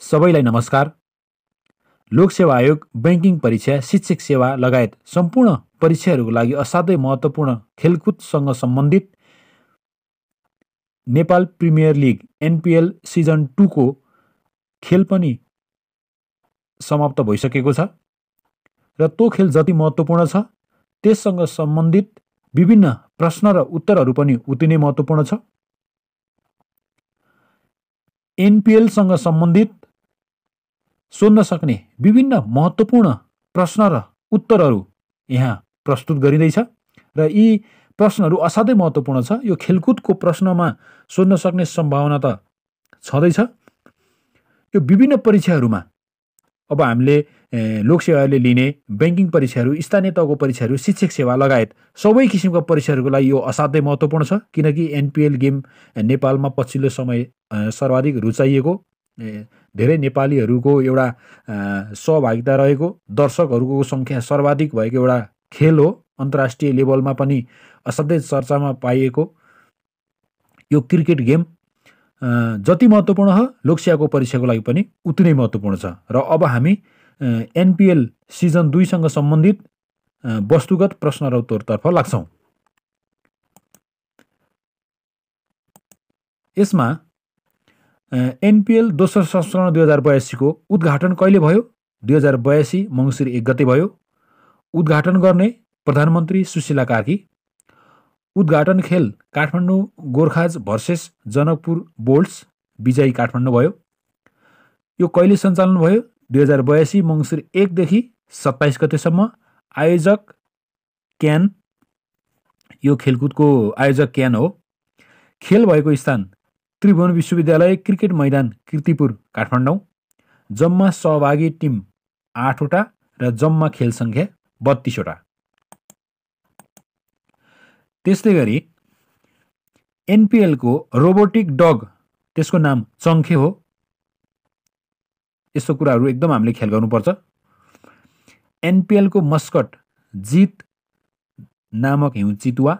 सबैलाई नमस्कार। लोक सेवा आयोग, बैंकिङ परीक्षा, शिक्षक सेवा लगायत सम्पूर्ण परीक्षाहरूको लागि असाध्यै महत्त्वपूर्ण खेलकुदसँग सम्बन्धित Nepal premier league NPL season 2 को खेल पनि समाप्त भइसकेको छ र त्यो खेल जति महत्त्वपूर्ण छ त्यससँग सम्बन्धित विभिन्न प्रश्न र उत्तरहरू पनि उति नै महत्त्वपूर्ण छ। एनपिएलसँग सम्बन्धित सोध्न सक्ने विभिन्न महत्त्वपूर्ण प्रश्न र उत्तरहरू यहाँ प्रस्तुत गरिँदैछ र यी प्रश्नहरू असाध्यै महत्त्वपूर्ण छ। यो खेलकुदको प्रश्नमा सोध्न सक्ने सम्भावना त छँदैछ। यो विभिन्न परीक्षाहरूमा अब हामीले लोकसेवाले लिने बैंकिङ परीक्षाहरू, स्थानीय तहको परीक्षाहरू, शिक्षक सेवा लगायत सबै किसिमका परीक्षाहरूको लागि यो असाध्यै महत्त्वपूर्ण छ, किनकि एनपिएल गेम नेपालमा पछिल्लो समय सर्वाधिक रुचाइएको, धेरै नेपालीहरूको एउटा सहभागिता रहेको, दर्शकहरूको सङ्ख्या सर्वाधिक भएको एउटा खेल हो। अन्तर्राष्ट्रिय लेभलमा पनि असाध्यै चर्चामा पाइएको यो क्रिकेट गेम जति महत्त्वपूर्ण हो लोकसेवाको परीक्षाको लागि पनि उति नै महत्त्वपूर्ण छ। र अब हामी एनपिएल सिजन 2 सँग सम्बन्धित वस्तुगत प्रश्न र उत्तरतर्फ लाग्छौँ। यसमा एनपिएल दोस्रो संस्करण 2082 को उद्घाटन कहिले भयो? 2082 मङ्सिर 1 गते भयो। उद्घाटन गर्ने प्रधानमन्त्री सुशीला कार्की। उद्घाटन खेल काठमाडौँ गोर्खाज भर्सेस जनकपुर बोल्ट्स, विजयी काठमाडौँ भयो। यो कहिले सञ्चालन भयो? 2082 मङ्सिर 1 देखि 27 गतेसम्म। आयोजक क्यान, यो खेलकुदको आयोजक क्यान हो। खेल भएको स्थान त्रिभुवन विश्वविद्यालय क्रिकेट मैदान कीर्तिपुर काठमाडौँ। जम्मा सहभागी टिम 8 वटा र जम्मा खेल सङ्ख्या 32 वटा। त्यस्तै गरी एनपिएलको रोबोटिक डग, त्यसको नाम चङ्खे हो। यस्तो कुराहरू एकदम हामीले ख्याल गर्नुपर्छ। एनपिएलको मस्कट जित नामक हिउँ चितुवा।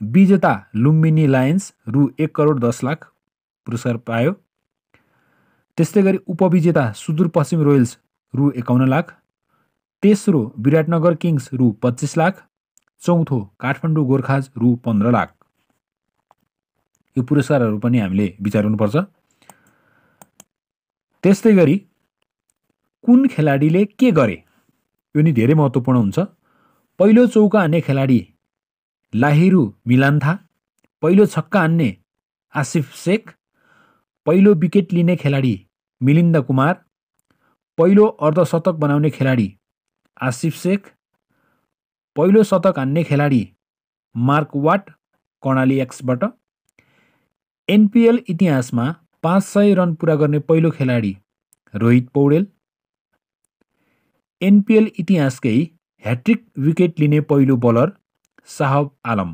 विजेता लुम्बिनी लायन्स रु 1 करोड 10 लाख पुरस्कार पायो। त्यस्तै गरी उपविजेता सुदूरपश्चिम रोयल्स रु 51 लाख। तेस्रो विराटनगर किङ्स रु 25 लाख। चौथो काठमाडौँ गोर्खाज रु 15 लाख। यो पुरस्कारहरू पनि हामीले विचार गर्नुपर्छ। त्यस्तै गरी कुन खेलाडीले के गरे, यो नि धेरै महत्त्वपूर्ण हुन्छ। पहिलो चौका हान्ने खेलाडी लाहिरू मिलान्था। पहिलो छक्का हान्ने आसिफ शेख। पहिलो विकेट लिने खेलाडी मिलिन्द कुमार। पहिलो अर्धशतक बनाउने खेलाडी आसिफ शेख। पहिलो शतक हान्ने खेलाडी मार्क वाट कर्णाली एक्सबाट। एनपिएल इतिहासमा 500 रन पुरा गर्ने पहिलो खेलाडी रोहित पौडेल। एनपिएल इतिहासकै ह्याट्रिक विकेट लिने पहिलो बलर साहब आलम।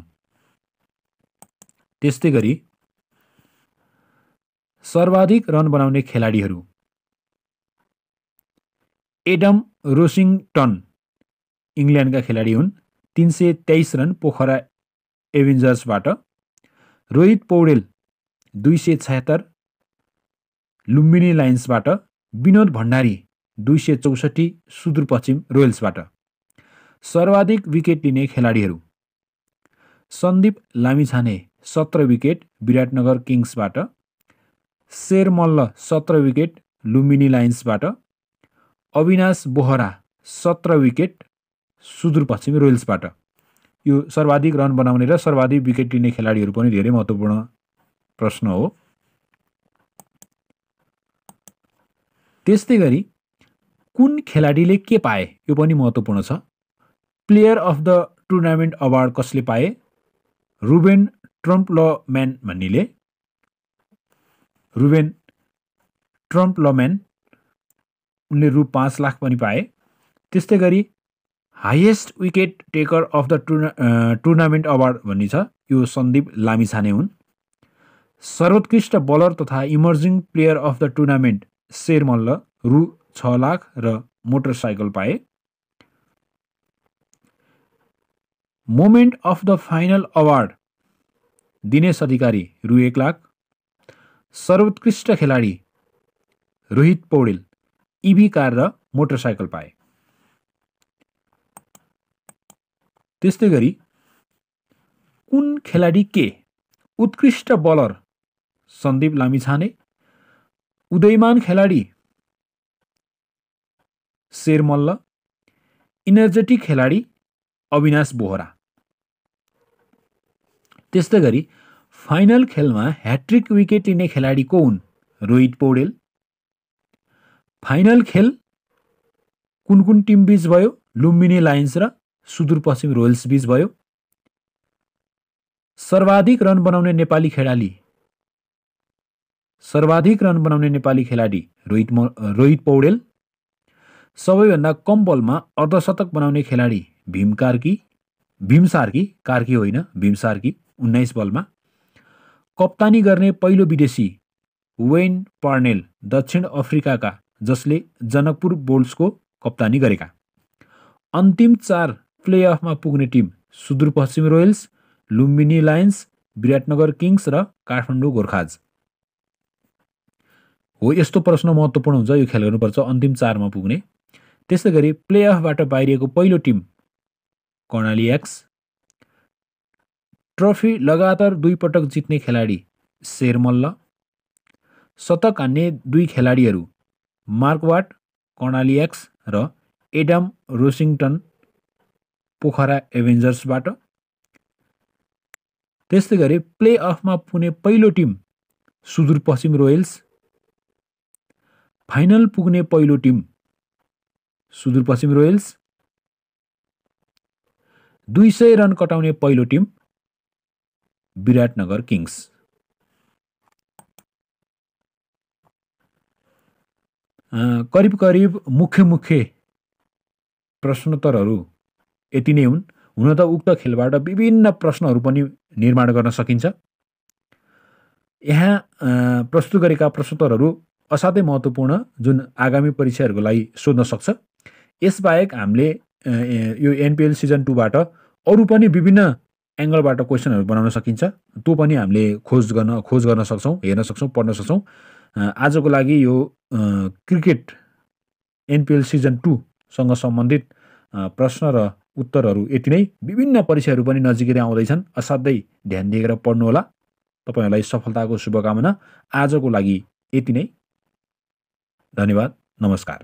त्यस्तै गरी सर्वाधिक रन बनाउने खेलाडीहरू एडम रोसिङटन इङ्ल्यान्डका खेलाडी हुन्, 323 रन पोखरा एभेन्जर्सबाट। रोहित पौडेल 276 लुम्बिनी लायन्सबाट। विनोद भण्डारी 264 सुदूरपश्चिम रोयल्सबाट। सर्वाधिक विकेट लिने खेलाडीहरू सन्दीप लामिछाने 17 विकेट विराटनगर किङ्सबाट। शेर मल्ल 17 विकेट लुम्बिनी लायन्सबाट। अविनाश बोहरा 17 विकेट सुदूरपश्चिम रोयल्सबाट। यो सर्वाधिक रन बनाउने र सर्वाधिक विकेट लिने खेलाडीहरू पनि धेरै महत्त्वपूर्ण प्रश्न हो। त्यस्तै गरी कुन खेलाडीले के पाए, यो पनि महत्त्वपूर्ण छ। Player of the tournament award कसले पाए? रुबेन ट्रम्पलम्यान भन्नेले। रुबेन ट्रम्पलम्यान उनले रु 5 लाख पनि पाए। त्यस्तै गरी highest wicket taker of the tournament award भन्ने छ, यो सन्दीप लामिछाने हुन्। सर्वोत्कृष्ट बलर तथा emerging player of the tournament Sher Malla रु 6 लाख र मोटरसाइकल पाए। Moment of the final award Dinesh Adhikari रु 1 लाख। सर्वोत्कृष्ट खेलाडी रोहित पौडेल इभी कार र मोटरसाइकल पाए। त्यस्तै गरी कुन खेलाडी के उत्कृष्ट बलर सन्दीप लामिछाने, उदयमान खेलाडी शेर मल्ल, इनर्जेटिक खेलाडी अविनाश बोहरा। त्यस्तै गरी फाइनल खेलमा ह्याट्रिक विकेट लिने खेलाडी को हुन्? रोहित पौडेल। फाइनल खेल कुन कुन टिम बीच भयो? लुम्बिनी लायन्स र सुदूरपश्चिम रोयल्स बीच भयो। सर्वाधिक रन बनाउने नेपाली खेलाडी रोहित पौडेल। सबैभन्दा कम बलमा अर्धशतक बनाउने खेलाडी भीम सार्की 19 बलमा। कप्तानी गर्ने पहिलो विदेशी वेन पार्नेल दक्षिण अफ्रिकाका, जसले जनकपुर बुल्सको कप्तानी गरेका। अन्तिम 4 प्लेअफमा पुग्ने team Sudurpaschim Royals, Lumbini Lions, Biratnagar Kings र काठमाडौँ गोर्खाज हो। यस्तो प्रश्न महत्त्वपूर्ण हुन्छ, यो खेल गर्नुपर्छ अन्तिम 4 मा पुग्ने। त्यस्तै गरी प्लेअफबाट बाहिरिएको पहिलो टिम कर्णाली एक्स। ट्रफी लगातार 2 पटक जित्ने खेलाडी शेर मल्ल। शतक हान्ने 2 खेलाडीहरू मार्क वाट कर्णाली एक्स र एडम रोसिङटन पोखरा एभेन्जर्सबाट। त्यस्तै गरी प्लेअफमा पुग्ने पहिलो टिम सुदूरपश्चिम रोयल्स। फाइनल पुग्ने पहिलो टिम सुदूरपश्चिम रोयल्स। 200 रन कटाउने पहिलो टिम विराटनगर किङ्स। करिब मुख्य प्रश्नोत्तरहरू यति नै हुन्। हुन त उक्त खेलबाट विभिन्न प्रश्नहरू पनि निर्माण गर्न सकिन्छ। यहाँ प्रस्तुत गरेका प्रश्नोत्तरहरू असाध्यै महत्त्वपूर्ण, जुन आगामी परीक्षाहरूको लागि सोध्न सक्छ। यसबाहेक हामीले यो एनपिएल सिजन 2 बाट अरू पनि विभिन्न एङ्गलबाट क्वेसनहरू बनाउन सकिन्छ। त्यो पनि हामीले खोज गर्न सक्छौँ, हेर्न सक्छौँ, पढ्न सक्छौँ। आजको लागि यो क्रिकेट एनपिएल सिजन 2 सँग सम्बन्धित प्रश्न र उत्तरहरू यति नै। विभिन्न परीक्षाहरू पनि नजिकै आउँदैछन्, असाध्यै ध्यान दिएर पढ्नुहोला। तपाईँहरूलाई सफलताको शुभकामना। आजको लागि यति नै। धन्यवाद, नमस्कार।